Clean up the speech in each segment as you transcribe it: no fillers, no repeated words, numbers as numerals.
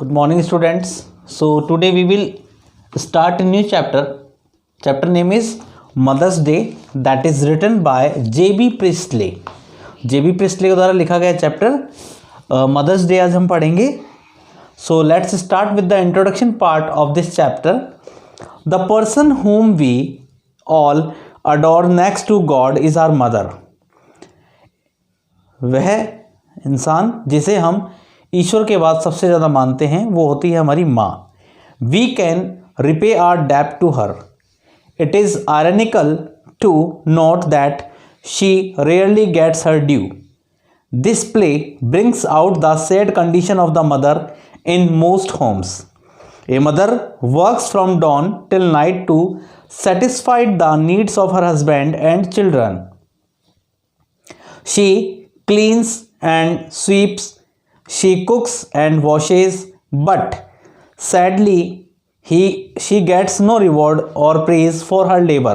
Good morning, students. So today we will start a new chapter. Chapter name is Mother's Day, that is written by J.B. Priestley. J.B. Priestley के द्वारा लिखा गया chapter mother's day आज हम पढ़ेंगे. So let's start with the introduction part of this chapter. The person whom we all adore next to God is our mother. वह इंसान जिसे हम ईश्वर के बाद सबसे ज़्यादा मानते हैं वो होती है हमारी माँ. वी कैन रिपे आर डेब्ट to her. It is ironical to note that she rarely gets her due. This play brings out the sad condition of the mother in most homes. A mother works from dawn till night to satisfy the needs of her husband and children. She cleans and sweeps, she cooks and washes, but sadly she gets no reward or praise for her labor.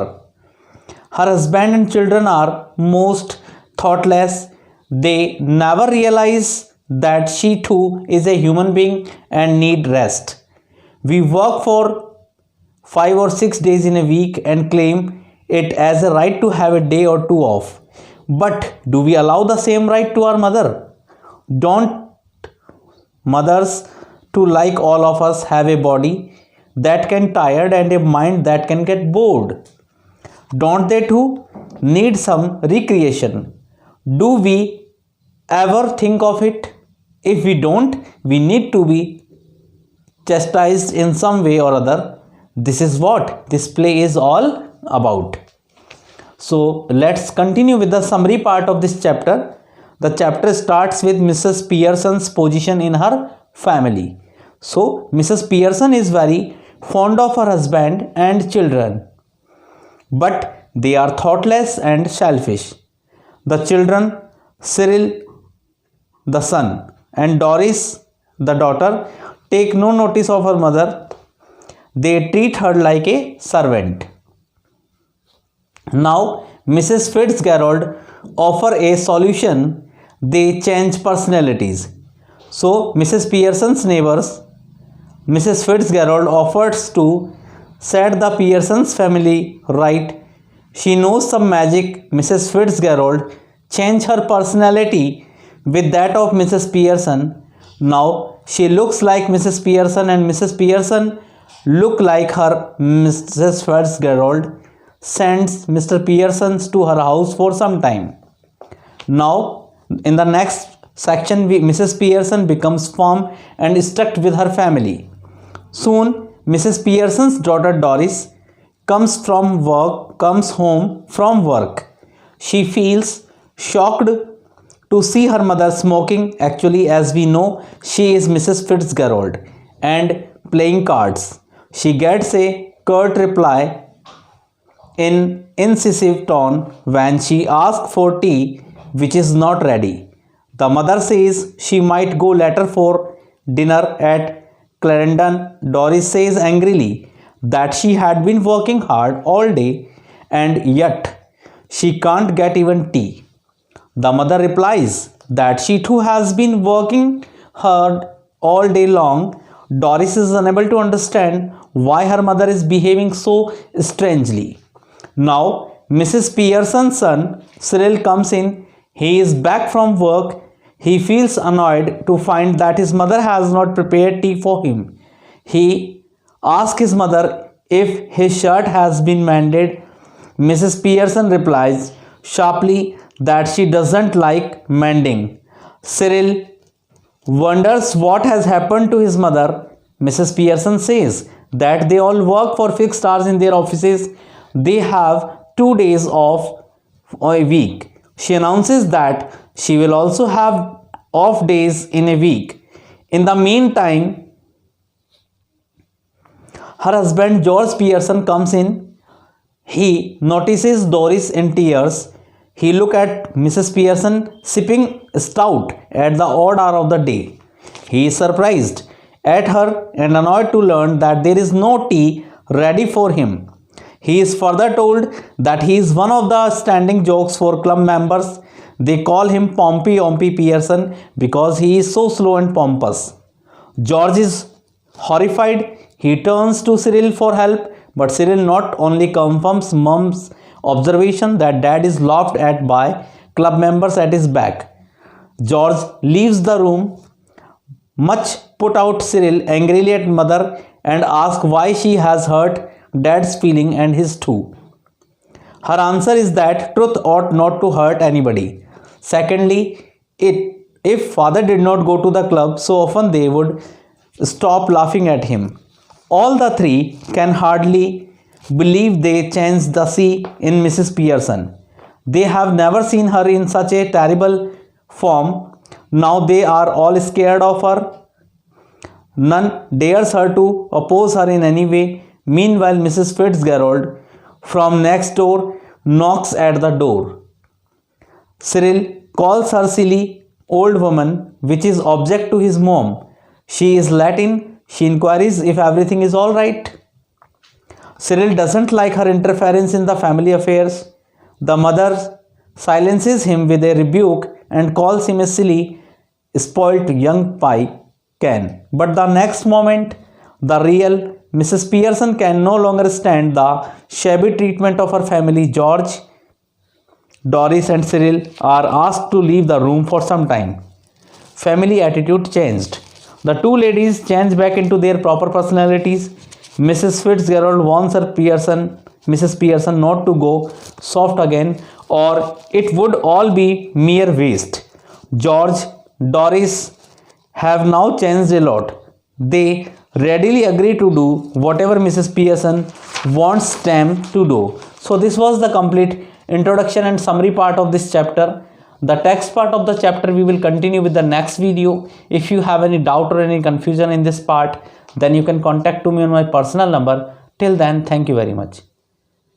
Her husband and children are most thoughtless. They never realize that she too is a human being and need rest. We work for 5 or 6 days in a week and claim it as a right to have a day or two off. But do we allow the same right to our mother? Don't mothers too, like all of us, have a body that can tired and a mind that can get bored? Don't they too need some recreation? Do we ever think of it? If we don't, we need to be chastised in some way or other. This is what this play is all about. So let's continue with the summary part of this chapter. The chapter starts with Mrs. Pearson's position in her family. So Mrs. Pearson is very fond of her husband and children, but they are thoughtless and selfish. The children, Cyril the son and Doris the daughter, take no notice of her mother. They treat her like a servant. Now Mrs. Fitzgerald offer a solution. They change personalities. So Mrs. Pearson's neighbors, Mrs. Fitzgerald, offers to set the Pearson's family right. She knows some magic. Mrs. Fitzgerald change her personality with that of Mrs. Pearson. Now she looks like Mrs. Pearson and Mrs. Pearson look like her. Mrs. Fitzgerald sends Mr. Pearson to her house for some time. Now in the next section, Mrs. Pearson becomes firm and strict with her family. Soon Mrs. Pearson's daughter Doris comes home from work. She feels shocked to see her mother smoking. Actually, as we know, she is Mrs. Fitzgerald, and playing cards. She gets a curt reply in incisive tone when she asks for tea, which is not ready. The mother says she might go later for dinner at Clarendon. Doris says angrily that she had been working hard all day and yet she can't get even tea. The mother replies that she too has been working hard all day long. Doris is unable to understand why her mother is behaving so strangely. Now Mrs. Pearson's son Cyril comes in. He is back from work. He feels annoyed to find that his mother has not prepared tea for him. He asks his mother if his shirt has been mended. Mrs. Pearson replies sharply that she doesn't like mending. Cyril wonders what has happened to his mother. Mrs. Pearson says that they all work for fixed hours in their offices. They have 2 days off a week. She announces that she will also have off days in a week. In the meantime, her husband George Pearson comes in. He notices Doris in tears. He looks at Mrs. Pearson sipping stout at the odd hour of the day. He is surprised at her and annoyed to learn that there is no tea ready for him. He is further told that he is one of the standing jokes for club members. They call him Pompey Ompy Pearson because he is so slow and pompous. George is horrified. He turns to Cyril for help, but Cyril not only confirms mom's observation that dad is laughed at by club members at his back. George leaves the room, much put out. Cyril angrily at mother and asks why she has hurt dad's feeling and his too. Her answer is that truth ought not to hurt anybody. Secondly, if father did not go to the club so often, they would stop laughing at him. All the three can hardly believe they changed the sea in Mrs. Pearson. They have never seen her in such a terrible form. Now they are all scared of her. None dares her to oppose her in any way. Meanwhile, Mrs. Fitzgerald from next door knocks at the door. Cyril calls her silly old woman, which is object to his mom. She is Latin. She inquires if everything is all right. Cyril doesn't like her interference in the family affairs. The mother silences him with a rebuke and calls him a silly, spoilt young pie can. But the next moment, the real Mrs. Pearson can no longer stand the shabby treatment of her family. George, Doris and Cyril are asked to leave the room for some time. Family attitude changed. The two ladies change back into their proper personalities. Mrs. Fitzgerald warns Mrs. Pearson not to go soft again, or it would all be mere waste. George, Doris have now changed a lot. They readily agree to do whatever Mrs. Pearson wants them to do. So this was the complete introduction and summary part of this chapter. The text part of the chapter we will continue with the next video. If you have any doubt or any confusion in this part, then you can contact to me on my personal number. Till then, thank you very much.